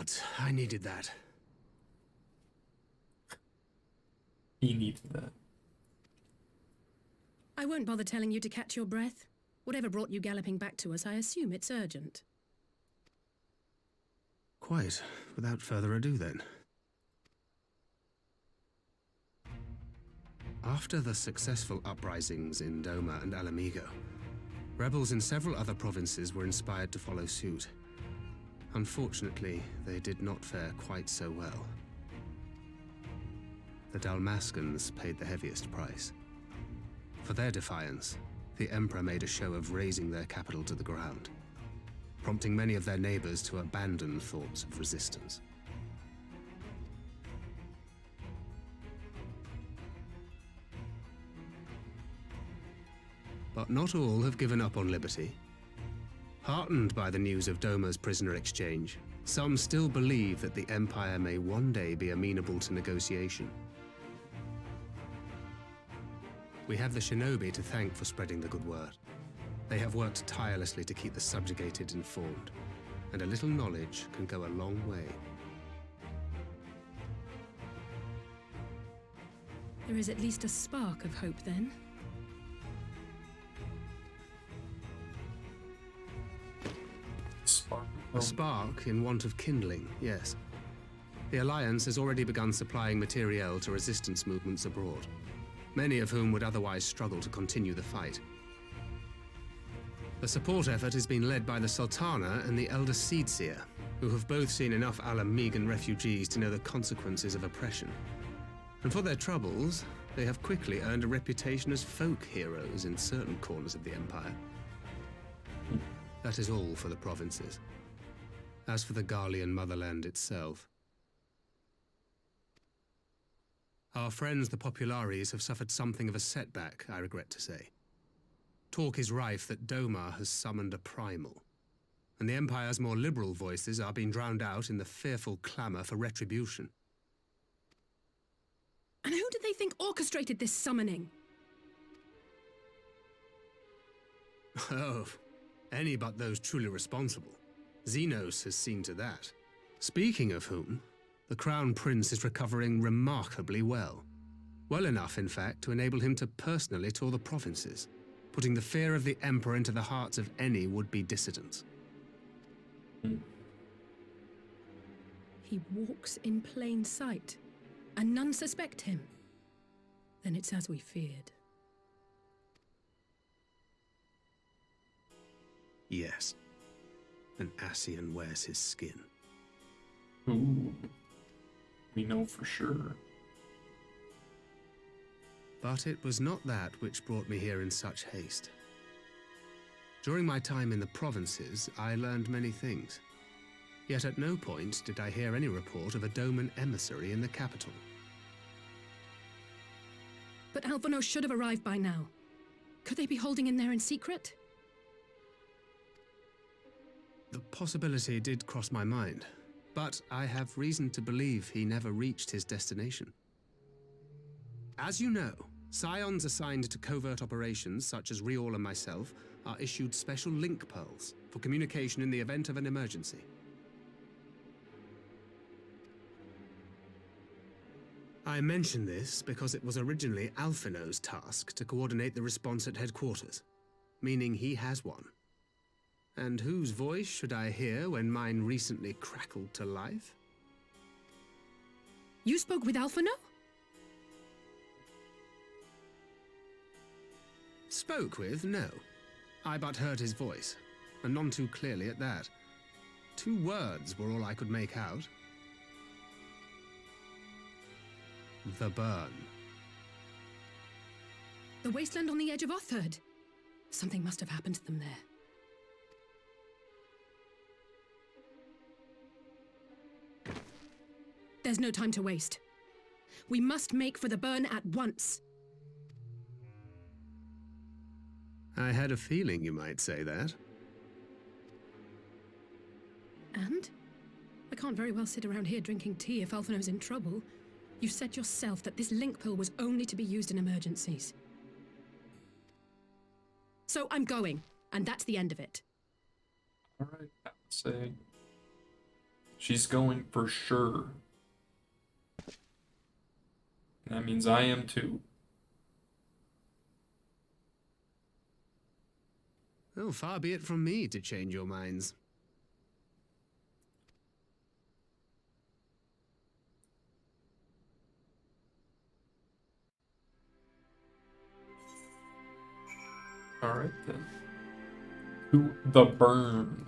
gods, I needed that. He needed that. I won't bother telling you to catch your breath. Whatever brought you galloping back to us, I assume it's urgent. Quite. Without further ado, then. After the successful uprisings in Doma and Alamigo, rebels in several other provinces were inspired to follow suit. Unfortunately, they did not fare quite so well. The Dalmascans paid the heaviest price. For their defiance, the Emperor made a show of razing their capital to the ground, prompting many of their neighbors to abandon thoughts of resistance. But not all have given up on liberty. Heartened by the news of Doma's prisoner exchange, some still believe that the Empire may one day be amenable to negotiation. We have the shinobi to thank for spreading the good word. They have worked tirelessly to keep the subjugated informed, and a little knowledge can go a long way. There is at least a spark of hope, then. A spark in want of kindling, yes. The Alliance has already begun supplying materiel to resistance movements abroad, many of whom would otherwise struggle to continue the fight. The support effort has been led by the Sultana and the Elder Seedseer, who have both seen enough Alamigan refugees to know the consequences of oppression. And for their troubles, they have quickly earned a reputation as folk heroes in certain corners of the Empire. That is all for the provinces. As for the Garlean motherland itself, our friends the Populares have suffered something of a setback, I regret to say. Talk is rife that Doma has summoned a primal, and the Empire's more liberal voices are being drowned out in the fearful clamor for retribution. And who did they think orchestrated this summoning? Oh, any but those truly responsible. Xenos has seen to that. Speaking of whom, the Crown Prince is recovering remarkably well. Well enough, in fact, to enable him to personally tour the provinces, putting the fear of the Emperor into the hearts of any would-be dissidents. He walks in plain sight, and none suspect him. Then it's as we feared. Yes. An Ascian wears his skin. Ooh. We know for sure. But it was not that which brought me here in such haste. During my time in the provinces, I learned many things. Yet at no point did I hear any report of a Doman emissary in the capital. But Alphonse should have arrived by now. Could they be holding in there in secret? The possibility did cross my mind, but I have reason to believe he never reached his destination. As you know, Scions assigned to covert operations, such as Riol and myself, are issued special link pearls for communication in the event of an emergency. I mention this because it was originally Alphino's task to coordinate the response at headquarters, meaning he has one. And whose voice should I hear when mine recently crackled to life? You spoke with Alphino? Spoke with? No. I but heard his voice, and none too clearly at that. 2 words were all I could make out. The burn. The wasteland on the edge of Otherd. Something must have happened to them there. There's no time to waste. We must make for the burn at once. I had a feeling you might say that. And? I can't very well sit around here drinking tea if Alphino's in trouble. You said yourself that this link pill was only to be used in emergencies. So I'm going, and that's the end of it. Alright, I would say She's going for sure. That means I am too. Oh, far be it from me to change your minds. Alright then. To the burn.